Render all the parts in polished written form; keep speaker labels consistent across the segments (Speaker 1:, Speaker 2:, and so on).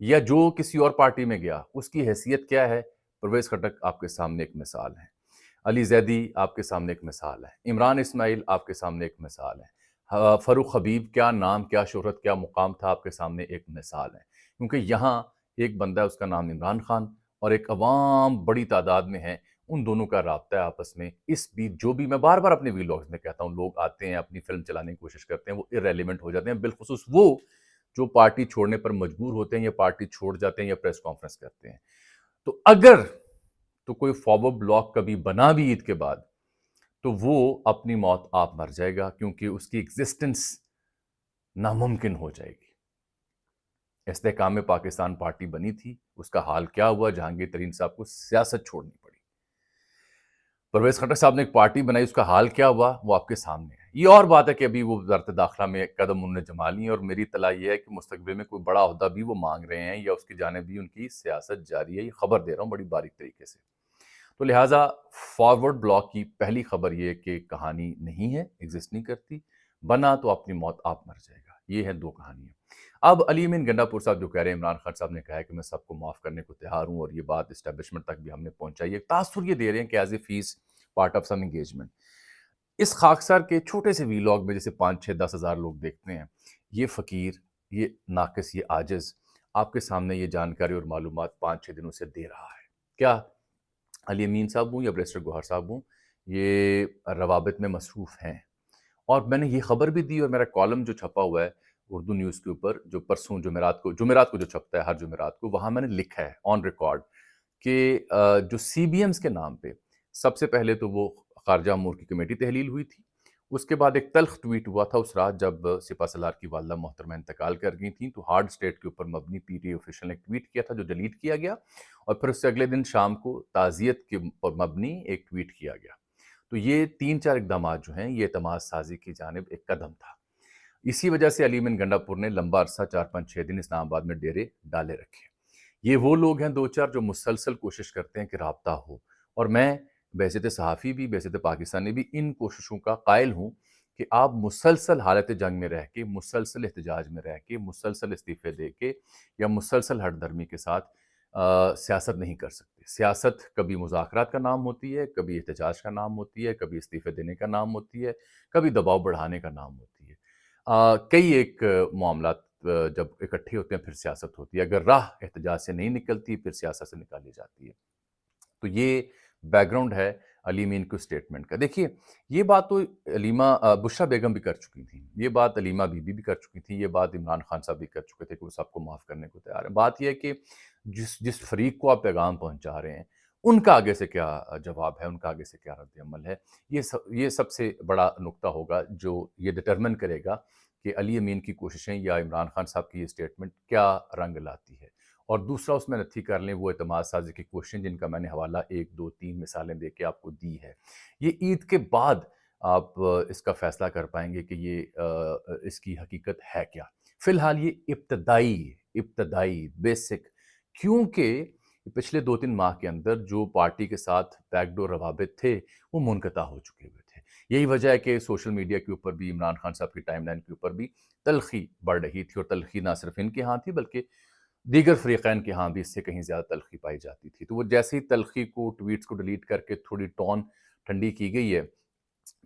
Speaker 1: یا جو کسی اور پارٹی میں گیا اس کی حیثیت کیا ہے؟ پرویز خٹک آپ کے سامنے ایک مثال ہے، علی زیدی آپ کے سامنے ایک مثال ہے، عمران اسماعیل آپ کے سامنے ایک مثال ہے، فاروق حبیب کیا نام، کیا شہرت، کیا مقام تھا، آپ کے سامنے ایک مثال ہے۔ کیونکہ یہاں ایک بندہ ہے، اس کا نام عمران خان، اور ایک عوام بڑی تعداد میں ہے، ان دونوں کا رابطہ ہے آپس میں۔ اس بیچ جو بھی میں بار بار اپنے ویلاگز میں کہتا ہوں، لوگ آتے ہیں اپنی فلم چلانے کی کوشش کرتے ہیں، وہ irrelevant ہو جاتے ہیں، بالخصوص وہ جو پارٹی چھوڑنے پر مجبور ہوتے ہیں یا پارٹی چھوڑ جاتے ہیں یا پریس کانفرنس کرتے ہیں۔ تو اگر تو کوئی فارورڈ بلاک کبھی بنا بھی عید کے بعد، تو وہ اپنی موت آپ مر جائے گا، کیونکہ اس کی ایگزسٹنس ناممکن ہو جائے گی۔ استحکام پاکستان پارٹی بنی تھی، اس کا حال کیا ہوا؟ جہانگیر ترین صاحب کو سیاست چھوڑنی پڑی۔ پرویز خٹک صاحب نے ایک پارٹی بنائی، اس کا حال کیا ہوا؟ وہ آپ کے سامنے ہے۔ یہ اور بات ہے کہ ابھی وہ وزارت داخلہ میں قدم انہوں نے جما لی ہیں، اور میری اطلاع یہ ہے کہ مستقبل میں کوئی بڑا عہدہ بھی وہ مانگ رہے ہیں، یا اس کی جانب بھی ان کی سیاست جاری ہے۔ یہ خبر دے رہا ہوں بڑی باریک طریقے سے۔ تو لہٰذا فارورڈ بلاک کی پہلی خبر یہ کہ کہانی نہیں ہے، ایگزسٹ نہیں کرتی، بنا تو اپنی موت آپ مر جائے گا۔ یہ ہیں دو کہانیاں۔ اب علی امین گنڈا پور صاحب جو کہہ رہے ہیں، عمران خان صاحب نے کہا ہے کہ میں سب کو معاف کرنے کو تیار ہوں، اور یہ بات اسٹیبلشمنٹ تک بھی ہم نے پہنچائی ہے۔ تاثر یہ دے رہے ہیں کہ as a face part of some engagement, اس خاکسار کے چھوٹے سے ویلاگ میں جیسے 5-6-10 ہزار لوگ دیکھتے ہیں، یہ فقیر، یہ ناقص، یہ عاجز آپ کے سامنے یہ جانکاری اور معلومات 5-6 دنوں سے دے رہا ہے۔ کیا علی امین صاحب ہوں یا بریسٹر گوہر صاحب ہوں، یہ روابط میں مصروف ہیں، اور میں نے یہ خبر بھی دی، اور میرا کالم جو چھپا ہوا ہے اردو نیوز کے اوپر، جو پرسوں جمعرات کو جو چھپتا ہے ہر جمعرات کو، وہاں میں نے لکھا ہے آن ریکارڈ کہ جو سی بی ایمز کے نام پہ سب سے پہلے تو وہ خارجہ امور کی کمیٹی تحلیل ہوئی تھی، اس کے بعد ایک تلخ ٹویٹ ہوا تھا اس رات جب سپہ سالار کی والدہ محترمہ انتقال کر گئی تھیں، تو ہارڈ اسٹیٹ کے اوپر مبنی پی ٹی آئی آفیشل نے ایک ٹویٹ کیا تھا جو ڈیلیٹ کیا گیا، اور پھر اس سے اگلے دن شام کو تعزیت کے پر مبنی ایک ٹویٹ کیا گیا۔ تو یہ 3-4 اقدامات جو ہیں، یہ اعتماد سازی کی جانب ایک قدم تھا۔ اسی وجہ سے علی امین گنڈا پور نے لمبا عرصہ 4-5-6 دن اسلام آباد میں ڈیرے ڈالے رکھے۔ یہ وہ لوگ ہیں 2-4 جو مسلسل کوشش کرتے ہیں کہ رابطہ ہو، اور میں بحیثیت صحافی بھی، بحیثیت پاکستانی بھی ان کوششوں کا قائل ہوں کہ آپ مسلسل حالت جنگ میں رہ کے، مسلسل احتجاج میں رہ کے، مسلسل استعفے دے کے، یا مسلسل ہٹ درمی کے ساتھ سیاست نہیں کر سکتے۔ سیاست کبھی مذاکرات کا نام ہوتی ہے، کبھی احتجاج کا نام ہوتی ہے، کبھی استعفے دینے کا نام ہوتی ہے، کبھی دباؤ بڑھانے کا نام ہوتی ہے۔ کئی ایک معاملات جب اکٹھے ہوتے ہیں پھر سیاست ہوتی ہے۔ اگر راہ احتجاج سے نہیں نکلتی پھر سیاست سے نکالی جاتی ہے۔ تو یہ بیک گراؤنڈ ہے علی امین کو اسٹیٹمنٹ کا۔ دیکھیے، یہ بات تو بشریٰ بیگم بھی کر چکی تھیں، یہ بات علیمہ بی بی بھی کر چکی تھیں، یہ بات عمران خان صاحب بھی کر چکے تھے کہ وہ سب کو معاف کرنے کو تیار ہیں۔ بات یہ ہے کہ جس فریق کو آپ پیغام پہنچا رہے ہیں، ان کا آگے سے کیا جواب ہے، ان کا آگے سے کیا رد عمل ہے، یہ سب سے بڑا نقطہ ہوگا جو یہ ڈٹرمن کرے گا کہ علی امین کی کوششیں یا عمران خان صاحب کی یہ اسٹیٹمنٹ کیا رنگ لاتی ہے۔ اور دوسرا اس میں نتھی کر لیں وہ اعتماد سازی کی کوششیں جن کا میں نے حوالہ 1-2-3 مثالیں دے کے آپ کو دی ہے۔ یہ عید کے بعد آپ اس کا فیصلہ کر پائیں گے کہ یہ اس کی حقیقت ہے کیا۔ فی الحال یہ ابتدائی بیسک، کیونکہ پچھلے 2-3 ماہ کے اندر جو پارٹی کے ساتھ بیک ڈور روابط تھے وہ منقطع ہو چکے ہوئے تھے۔ یہی وجہ ہے کہ سوشل میڈیا کے اوپر بھی، عمران خان صاحب کی ٹائم لائن کے اوپر بھی تلخی بڑھ رہی تھی، اور تلخی نہ صرف ان کے ہاں تھی بلکہ دیگر فریقین کے ہاں بھی اس سے کہیں زیادہ تلخی پائی جاتی تھی۔ تو وہ جیسے ہی تلخی کو، ٹویٹس کو ڈیلیٹ کر کے تھوڑی ٹون ٹھنڈی کی گئی ہے،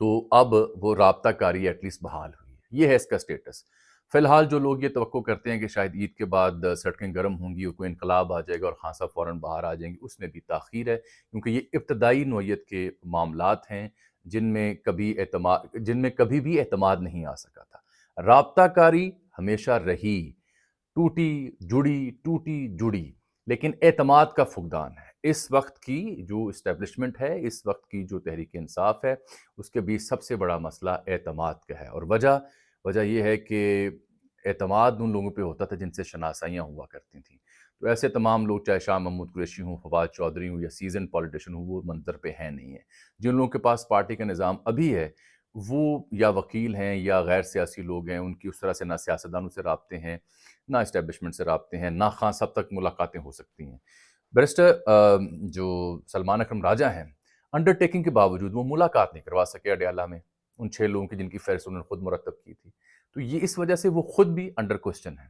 Speaker 1: تو اب وہ رابطہ کاری ایٹ لیسٹ بحال ہوئی ہے۔ یہ ہے اس کا سٹیٹس۔ فی الحال جو لوگ یہ توقع کرتے ہیں کہ شاید عید کے بعد سڑکیں گرم ہوں گی اور کوئی انقلاب آ جائے گا اور خان صاحب فوراً باہر آ جائیں گے، اس میں بھی تاخیر ہے، کیونکہ یہ ابتدائی نوعیت کے معاملات ہیں جن میں کبھی بھی اعتماد نہیں آ سکا تھا۔ رابطہ کاری ہمیشہ رہی، ٹوٹی جڑی، لیکن اعتماد کا فقدان ہے۔ اس وقت کی جو اسٹیبلشمنٹ ہے، اس وقت کی جو تحریک انصاف ہے، اس کے بیچ سب سے بڑا مسئلہ اعتماد کا ہے، اور وجہ یہ ہے کہ اعتماد ان لوگوں پہ ہوتا تھا جن سے شناسائیاں ہوا کرتی تھیں۔ تو ایسے تمام لوگ، چاہے شاہ محمود قریشی ہوں، فواد چودھری ہوں، یا سیزن پولیٹیشن ہوں، وہ منظر پہ ہیں نہیں ہیں۔ جن لوگوں کے پاس پارٹی کا نظام ابھی ہے، وہ یا وکیل ہیں یا غیر سیاسی لوگ ہیں، ان کی اس طرح سے نہ سیاستدانوں سے رابطے ہیں، نہ اسٹیبلشمنٹ سے رابطے ہیں، نہ خان صاحب تک ملاقاتیں ہو سکتی ہیں۔ بیرسٹر جو سلمان اکرم راجہ ہیں، انڈرٹیکنگ کے باوجود وہ ملاقات نہیں کروا سکے اڈیالہ میں ان 6 لوگوں کی جن کی فہرست انہوں نے خود مرتب کی تھی۔ تو یہ اس وجہ سے وہ خود بھی انڈر کوسچن ہیں۔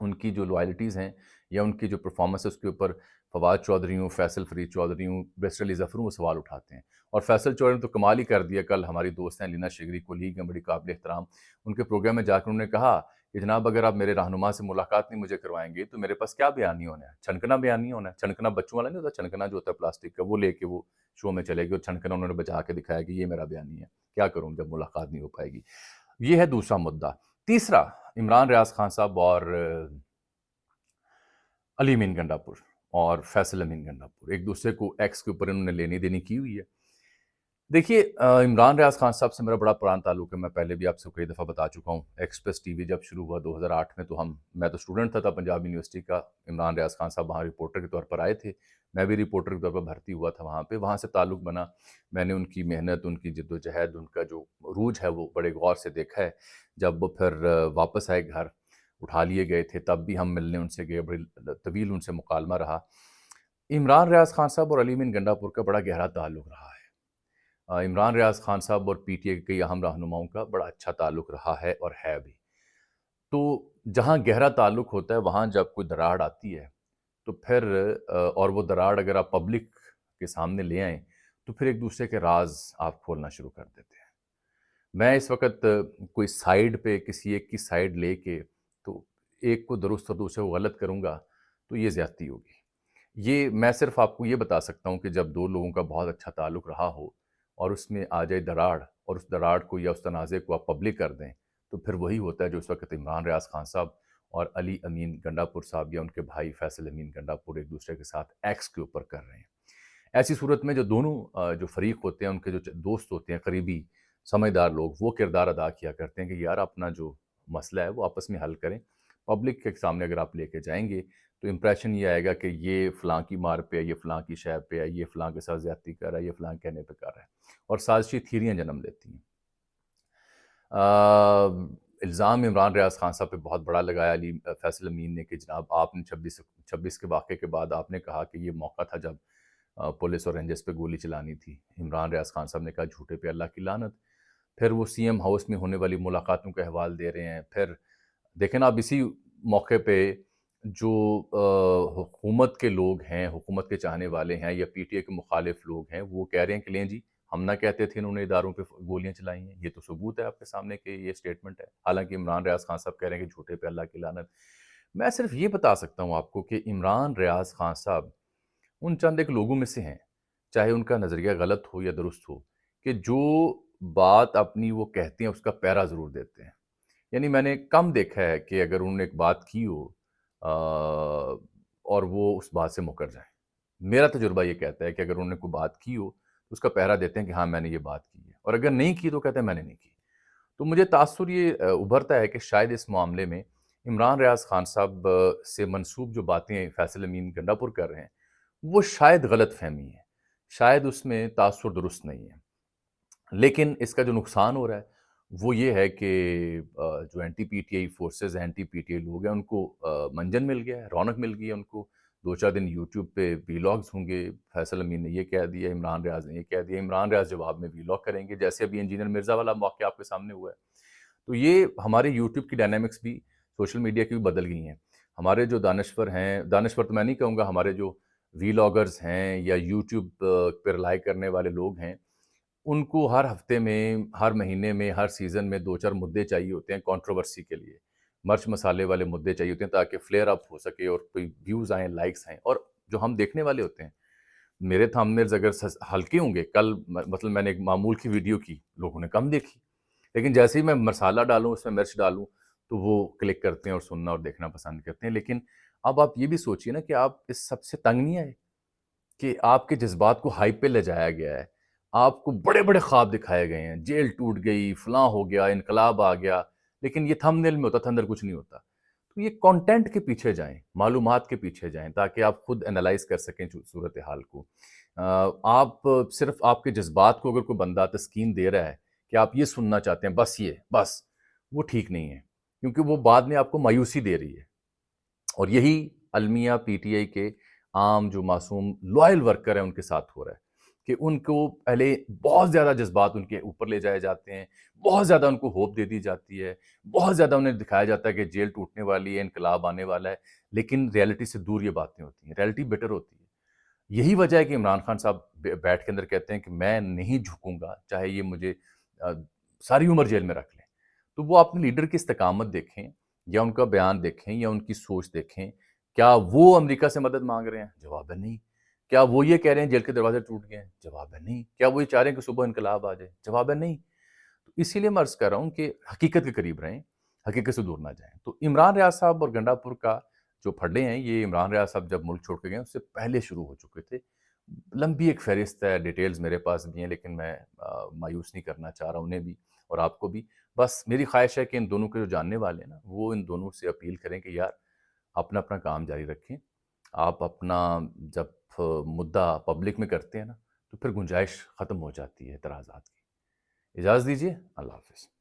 Speaker 1: ان کی جو لائلٹیز ہیں یا ان کی جو پرفارمنس ہے اس کے اوپر فواد چودھری ہوں، فیصل فرید چودھری ہوں، بیسٹ علی ظفر ہوں، وہ سوال اٹھاتے ہیں. اور فیصل چودھری نے تو کمال ہی کر دیا. کل ہماری دوست ہیں لینا شگری، کولیگ ہیں، بڑی قابل احترام. ان کے پروگرام میں جا کر انہوں نے کہا کہ جناب اگر آپ میرے رہنما سے ملاقات نہیں مجھے کروائیں گے تو میرے پاس کیا بیان نہیں ہونا ہے. چھنکنا بیان نہیں ہونا ہے. چھنکنا بچوں والا نہیں ہوتا، چھنکنا جو ہوتا ہے پلاسٹک کا، وہ لے کے وہ شو میں چلے گی اور چھنکنا انہوں نے بچا کے دکھایا کہ یہ میرا بیانی ہے. کیا کروں جب ملاقات نہیں ہو پائے گی. یہ ہے دوسرا مدعا. تیسرا، عمران ریاض خان صاحب اور علی امین گنڈا پور اور فیصل امین گنڈا پور ایک دوسرے کو ایکس کے اوپر انہوں نے لینی دینی کی ہوئی ہے. دیکھیے عمران ریاض خان صاحب سے میرا بڑا پرانا تعلق ہے. میں پہلے بھی آپ سے کئی دفعہ بتا چکا ہوں. ایکسپریس ٹی وی جب شروع ہوا 2008 میں تو میں تو اسٹوڈنٹ تھا پنجاب یونیورسٹی کا. عمران ریاض خان صاحب وہاں رپورٹر کے طور پر آئے تھے. میں بھی رپورٹر کے طور پر بھرتی ہوا تھا وہاں پہ. وہاں سے تعلق بنا. میں نے ان کی محنت، ان کی جد و جہد، ان کا جو عروج ہے وہ بڑے غور سے دیکھا ہے. جب وہ پھر واپس آئے گھر، اٹھا لیے گئے تھے، تب بھی ہم ملنے ان سے گئے. بڑی طویل ان سے مکالمہ رہا. عمران ریاض خان صاحب اور علی امین گنڈا پور کا بڑا گہرا تعلق رہا ہے. عمران ریاض خان صاحب اور پی ٹی اے کے کئی اہم رہنماؤں کا بڑا اچھا تعلق رہا ہے اور ہے بھی. تو جہاں گہرا تعلق ہوتا ہے وہاں جب کوئی دراڑ آتی ہے تو پھر اور وہ دراڑ اگر آپ پبلک کے سامنے لے آئیں تو پھر ایک دوسرے کے راز آپ کھولنا شروع کر دیتے ہیں. میں اس وقت کوئی سائیڈ پہ کسی ایک کی سائیڈ لے کے تو ایک کو درست اور دوسرے کو غلط کروں گا تو یہ زیادتی ہوگی. یہ میں صرف آپ کو یہ بتا سکتا ہوں کہ جب دو لوگوں کا بہت اچھا تعلق رہا ہو اور اس میں آ جائے دراڑ اور اس دراڑ کو یا اس تنازع کو آپ پبلک کر دیں تو پھر وہی ہوتا ہے جو اس وقت عمران ریاض خان صاحب اور علی امین گنڈا پور صاحب یا ان کے بھائی فیصل امین گنڈا پور ایک دوسرے کے ساتھ ایکس کے اوپر کر رہے ہیں. ایسی صورت میں جو دونوں جو فریق ہوتے ہیں ان کے جو دوست ہوتے ہیں، قریبی سمجھدار لوگ، وہ کردار ادا کیا کرتے ہیں کہ یار اپنا جو مسئلہ ہے وہ آپس میں حل کریں. پبلک کے سامنے اگر آپ لے کے جائیں گے تو امپریشن یہ آئے گا کہ یہ فلاں کی مار پہ ہے، یہ فلاں کی شے پہ ہے، یہ فلاں کے ساتھ زیادتی کر رہا ہے، یہ فلاں کہنے پہ کر رہا ہے، اور سازشی تھیریاں جنم لیتی ہیں. الزام عمران ریاض خان صاحب پہ بہت بڑا لگایا فیصل امین نے کہ جناب آپ نے 26 کے واقعے کے بعد آپ نے کہا کہ یہ موقع تھا جب پولیس اور رینجرز پہ گولی چلانی تھی. عمران ریاض خان صاحب نے کہا جھوٹے پہ اللہ کی لعنت. پھر وہ سی ایم ہاؤس میں ہونے والی ملاقاتوں کا احوال دے رہے ہیں. پھر دیکھیں نا آپ اسی موقع پہ جو حکومت کے لوگ ہیں، حکومت کے چاہنے والے ہیں یا پی ٹی اے کے مخالف لوگ ہیں، وہ کہہ رہے ہیں کہ لیں جی ہم نہ کہتے تھے انہوں نے اداروں پہ گولیاں چلائی ہیں. یہ تو ثبوت ہے آپ کے سامنے کہ یہ سٹیٹمنٹ ہے. حالانکہ عمران ریاض خان صاحب کہہ رہے ہیں کہ جھوٹے پہ اللہ کی لعنت. میں صرف یہ بتا سکتا ہوں آپ کو کہ عمران ریاض خان صاحب ان چند ایک لوگوں میں سے ہیں، چاہے ان کا نظریہ غلط ہو یا درست ہو، کہ جو بات اپنی وہ کہتے ہیں اس کا پیرا ضرور دیتے ہیں. یعنی میں نے کم دیکھا ہے کہ اگر انہوں نے ایک بات کی ہو اور وہ اس بات سے مکر جائیں. میرا تجربہ یہ کہتا ہے کہ اگر انہوں نے کوئی بات کی ہو تو اس کا پہرا دیتے ہیں کہ ہاں میں نے یہ بات کی ہے، اور اگر نہیں کی تو کہتے ہیں میں نے نہیں کی. تو مجھے تاثر یہ ابھرتا ہے کہ شاید اس معاملے میں عمران ریاض خان صاحب سے منسوب جو باتیں فیصل امین گنڈا پور کر رہے ہیں وہ شاید غلط فہمی ہے، شاید اس میں تاثر درست نہیں ہے. لیکن اس کا جو نقصان ہو رہا ہے وہ یہ ہے کہ جو اینٹی پی ٹی آئی فورسز ہیں، اینٹی پی ٹی آئی لوگ ہیں، ان کو منجن مل گیا ہے، رونق مل گئی ہے. ان کو 2-4 دن یوٹیوب پہ ویلاگز ہوں گے. فیصل امین نے یہ کہہ دیا، عمران ریاض نے یہ کہہ دیا، عمران ریاض جواب میں ویلاگ کریں گے جیسے ابھی انجینئر مرزا والا واقعہ آپ کے سامنے ہوا ہے. تو یہ ہمارے یوٹیوب کی ڈائنامکس بھی سوشل میڈیا کی بھی بدل گئی ہیں. ہمارے جو دانشور ہیں، دانشور تو میں نہیں کہوں گا، ہمارے جو ویلاگرز ہیں یا یوٹیوب پہ رلائی کرنے والے لوگ ہیں، ان کو ہر ہفتے میں، ہر مہینے میں، ہر سیزن میں 2-4 مدعے چاہیے ہوتے ہیں کنٹروورسی کے لیے. مرچ مسالے والے مدعے چاہیے ہوتے ہیں تاکہ فلیئر اپ ہو سکے اور کوئی ویوز آئیں، لائکس آئیں. اور جو ہم دیکھنے والے ہوتے ہیں، میرے تھمبنیلز اگر ہلکے ہوں گے، کل مثلا میں نے ایک معمول کی ویڈیو کی، لوگوں نے کم دیکھی. لیکن جیسے ہی میں مسالہ ڈالوں، اس میں مرچ ڈالوں تو وہ کلک کرتے ہیں اور سننا اور دیکھنا پسند کرتے ہیں. لیکن اب آپ یہ بھی سوچئے نا کہ آپ اس سب سے تنگ نہیں آئے کہ آپ کے جذبات کو ہائی پہ لے جایا گیا ہے. آپ کو بڑے بڑے خواب دکھائے گئے ہیں، جیل ٹوٹ گئی، فلاں ہو گیا، انقلاب آ گیا، لیکن یہ تھمبنیل میں ہوتا تھا، اندر کچھ نہیں ہوتا. تو یہ کانٹینٹ کے پیچھے جائیں، معلومات کے پیچھے جائیں تاکہ آپ خود انالائز کر سکیں صورتحال کو. آپ صرف آپ کے جذبات کو اگر کوئی بندہ تسکین دے رہا ہے کہ آپ یہ سننا چاہتے ہیں، بس وہ ٹھیک نہیں ہے، کیونکہ وہ بعد میں آپ کو مایوسی دے رہی ہے. اور یہی المیہ پی ٹی آئی کے عام جو معصوم لوائل ورکر ہیں ان کے ساتھ ہو رہا ہے کہ ان کو پہلے بہت زیادہ جذبات ان کے اوپر لے جائے جاتے ہیں، بہت زیادہ ان کو ہوپ دے دی جاتی ہے، بہت زیادہ انہیں دکھایا جاتا ہے کہ جیل ٹوٹنے والی ہے، انقلاب آنے والا ہے، لیکن ریئلٹی سے دور یہ باتیں ہوتی ہیں، ریئلٹی بیٹر ہوتی ہے۔ یہی وجہ ہے کہ عمران خان صاحب بیٹھ کے اندر کہتے ہیں کہ میں نہیں جھکوں گا، چاہے یہ مجھے ساری عمر جیل میں رکھ لیں۔ تو وہ اپنے لیڈر کی استقامت دیکھیں، یا ان کا بیان دیکھیں، یا ان کی سوچ دیکھیں، کیا وہ امریکہ سے مدد مانگ رہے ہیں؟ جواب ہے نہیں۔ کیا وہ یہ کہہ رہے ہیں جیل کے دروازے ٹوٹ گئے ہیں؟ جواب ہے نہیں۔ کیا وہ یہ چاہ رہے ہیں کہ صبح انقلاب آ جائے؟ جواب ہے نہیں۔ تو اسی لیے میں عرض کر رہا ہوں کہ حقیقت کے قریب رہیں، حقیقت سے دور نہ جائیں۔ تو عمران ریاض صاحب اور گنڈا پور کا جو پھڈے ہیں، یہ عمران ریاض صاحب جب ملک چھوڑ کے گئے اس سے پہلے شروع ہو چکے تھے۔ لمبی ایک فہرست ہے، ڈیٹیلز میرے پاس بھی ہیں، لیکن میں مایوس نہیں کرنا چاہ رہا انہیں بھی اور آپ کو بھی۔ بس میری خواہش ہے کہ ان دونوں کے جو جاننے والے ہیں نا، وہ ان دونوں سے اپیل کریں کہ یار اپنا اپنا کام جاری رکھیں۔ آپ اپنا جب مدعا پبلک میں کرتے ہیں نا، تو پھر گنجائش ختم ہو جاتی ہے اعتراضات کی۔ اجازت دیجیے، اللہ حافظ۔